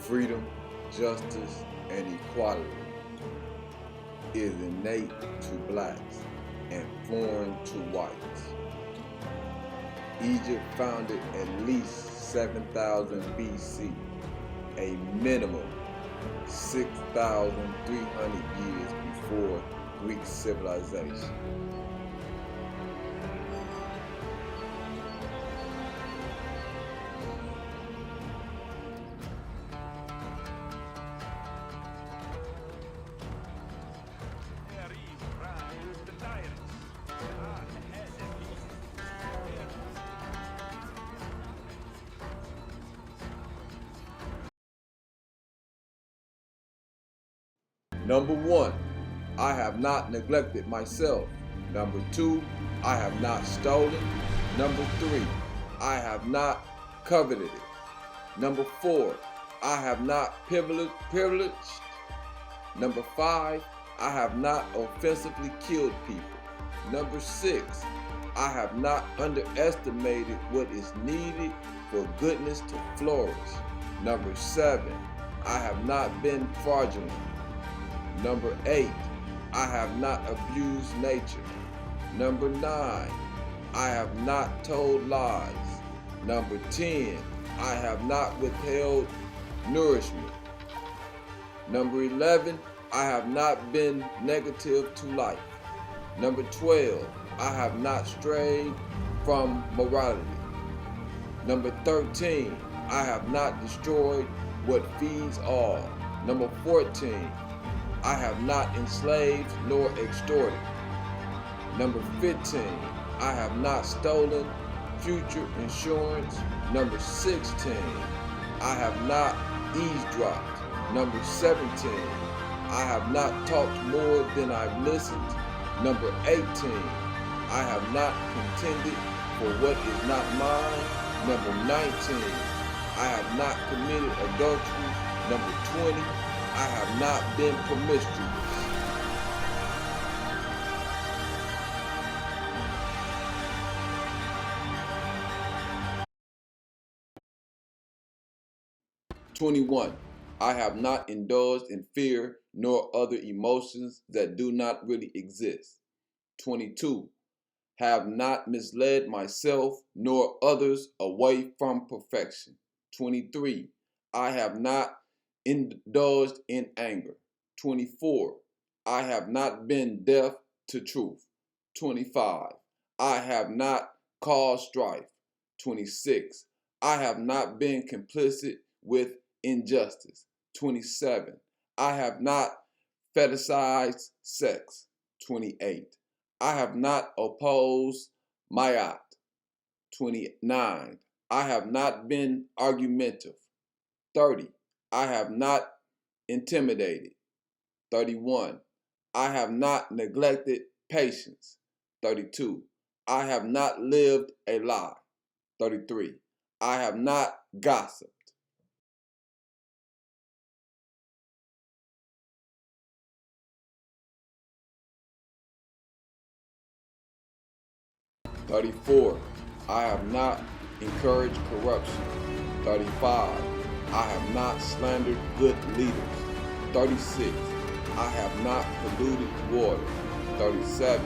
freedom, justice, and equality is innate to blacks and foreign to whites. Egypt founded at least 7,000 BC, a minimum 6,300 years before Greek civilization. Number 1, I have not neglected myself. Number 2, I have not stolen. Number 3, I have not coveted it. Number 4, I have not privileged. Number 5, I have not offensively killed people. Number 6, I have not underestimated what is needed for goodness to flourish. Number 7, I have not been fraudulent. Number 8, I have not abused nature. Number 9, I have not told lies. Number 10, I have not withheld nourishment. Number 11, I have not been negative to life. Number 12, I have not strayed from morality. Number 13, I have not destroyed what feeds all. Number 14, I have not enslaved nor extorted. Number 15, I have not stolen future insurance. Number 16, I have not eavesdropped. Number 17, I have not talked more than I've listened. Number 18, I have not contended for what is not mine. Number 19, I have not committed adultery. Number 20, I have not been promiscuous. "21. I have not indulged in fear nor other emotions that do not really exist. 22. Have not misled myself nor others away from perfection. 23. I have not indulged in anger. 24. I have not been deaf to truth. 25. I have not caused strife. 26. I have not been complicit with injustice. 27. I have not fetishized sex. 28. I have not opposed Mayat. 29. I have not been argumentative. 30. I have not intimidated. 31. I have not neglected patience. 32. I have not lived a lie. 33. I have not gossiped. 34. I have not encouraged corruption. 35. I have not slandered good leaders. 36. I have not polluted water. 37.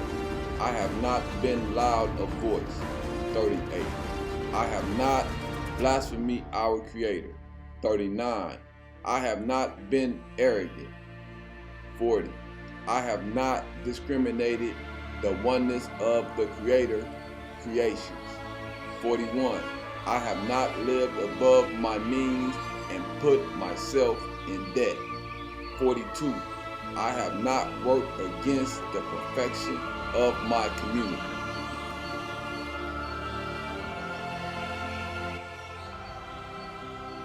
I have not been loud of voice. 38. I have not blasphemed our Creator. 39. I have not been arrogant. 40. I have not discriminated the oneness of the Creator creations. 41. I have not lived above my means and put myself in debt. 42. I have not worked against the perfection of my community.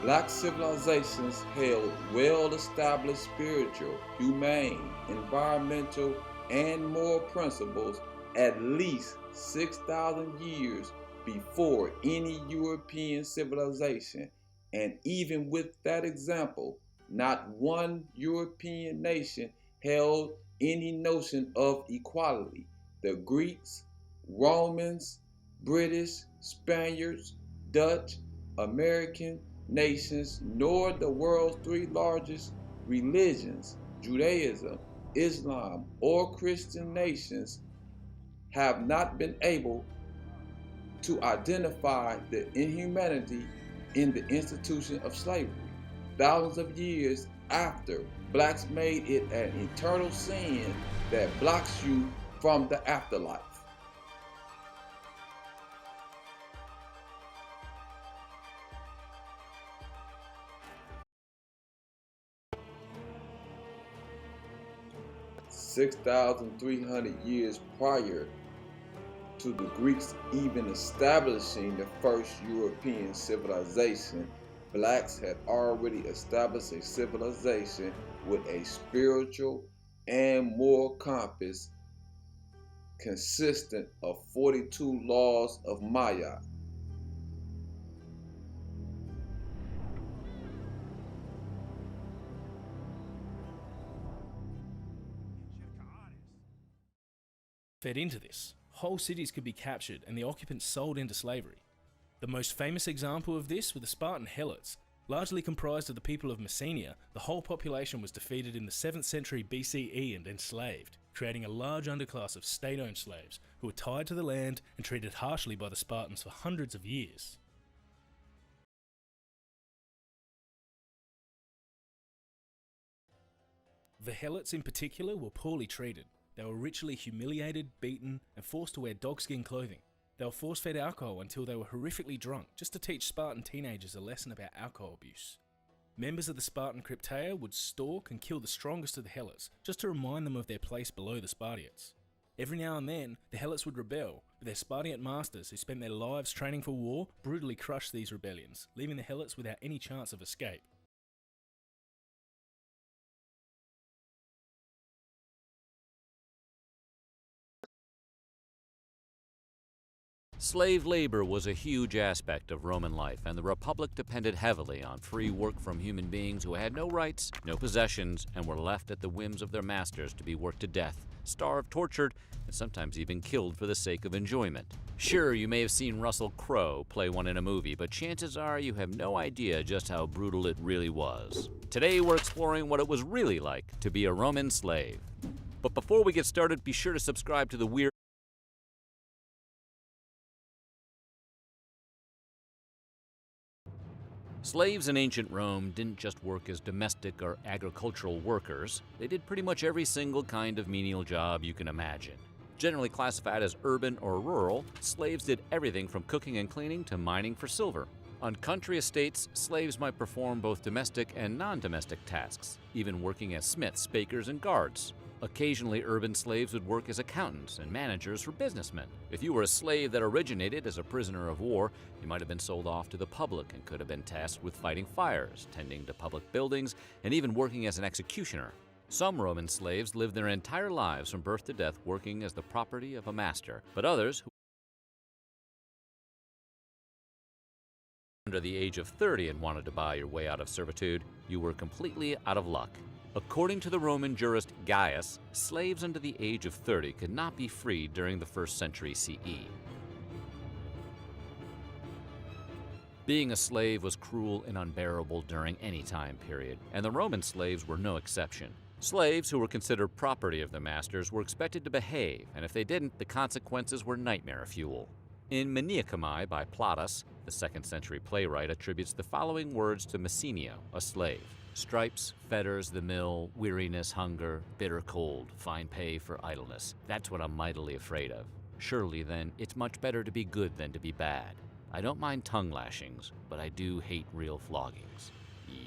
Black civilizations held well-established spiritual, humane, environmental, and moral principles at least 6,000 years before any European civilization, and even with that example, not one European nation held any notion of equality. The Greeks, Romans, British, Spaniards, Dutch, American, nations, nor the world's three largest religions, Judaism, Islam, or Christian nations, have not been able to identify the inhumanity in the institution of slavery. Thousands of years after, blacks made it an eternal sin that blocks you from the afterlife. (6,300 years prior to the Greeks even establishing the first European civilization, blacks had already established a civilization with a spiritual and moral compass consistent of 42 laws of Maya. Fed into this, whole cities could be captured and the occupants sold into slavery. The most famous example of this were the Spartan Helots. Largely comprised of the people of Messenia, the whole population was defeated in the 7th century BCE and enslaved, creating a large underclass of state-owned slaves who were tied to the land and treated harshly by the Spartans for hundreds of years. The Helots in particular were poorly treated. They were ritually humiliated, beaten, and forced to wear dogskin clothing. They were force-fed alcohol until they were horrifically drunk, just to teach Spartan teenagers a lesson about alcohol abuse. Members of the Spartan Crypteia would stalk and kill the strongest of the Helots, just to remind them of their place below the Spartiates. Every now and then, the Helots would rebel, but their Spartiate masters, who spent their lives training for war, brutally crushed these rebellions, leaving the Helots without any chance of escape. Slave labor was a huge aspect of Roman life, and the Republic depended heavily on free work from human beings who had no rights, no possessions, and were left at the whims of their masters to be worked to death, starved, tortured, and sometimes even killed for the sake of enjoyment. Sure, you may have seen Russell Crowe play one in a movie, but chances are you have no idea just how brutal it really was. Today we're exploring what it was really like to be a Roman slave. But before we get started, be sure to subscribe to the Weird Slaves in ancient Rome didn't just work as domestic or agricultural workers. They did pretty much every single kind of menial job you can imagine. Generally classified as urban or rural, slaves did everything from cooking and cleaning to mining for silver. On country estates, slaves might perform both domestic and non-domestic tasks, even working as smiths, bakers, and guards. Occasionally, urban slaves would work as accountants and managers for businessmen. If you were a slave that originated as a prisoner of war, you might have been sold off to the public and could have been tasked with fighting fires, tending to public buildings, and even working as an executioner. Some Roman slaves lived their entire lives from birth to death working as the property of a master, but others who under the age of 30 and wanted to buy your way out of servitude, you were completely out of luck. According to the Roman jurist Gaius, slaves under the age of 30 could not be freed during the 1st century CE. Being a slave was cruel and unbearable during any time period, and the Roman slaves were no exception. Slaves who were considered property of their masters were expected to behave, and if they didn't, the consequences were nightmare fuel. In Maniacomi by Plautus, the 2nd century playwright attributes the following words to Messenio, a slave. Stripes, fetters, the mill, weariness, hunger, bitter cold, fine pay for idleness. That's what I'm mightily afraid of. Surely, then, it's much better to be good than to be bad. I don't mind tongue lashings, but I do hate real floggings.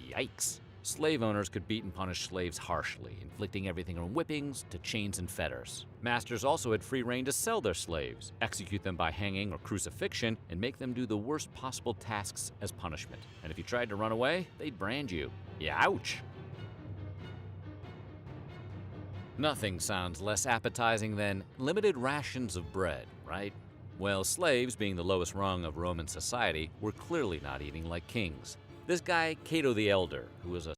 Yikes! Slave owners could beat and punish slaves harshly, inflicting everything from whippings to chains and fetters. Masters also had free rein to sell their slaves, execute them by hanging or crucifixion, and make them do the worst possible tasks as punishment. And if you tried to run away, they'd brand you. Ouch! Nothing sounds less appetizing than limited rations of bread, right? Well, slaves, being the lowest rung of Roman society, were clearly not eating like kings. This guy, Cato the Elder, who was a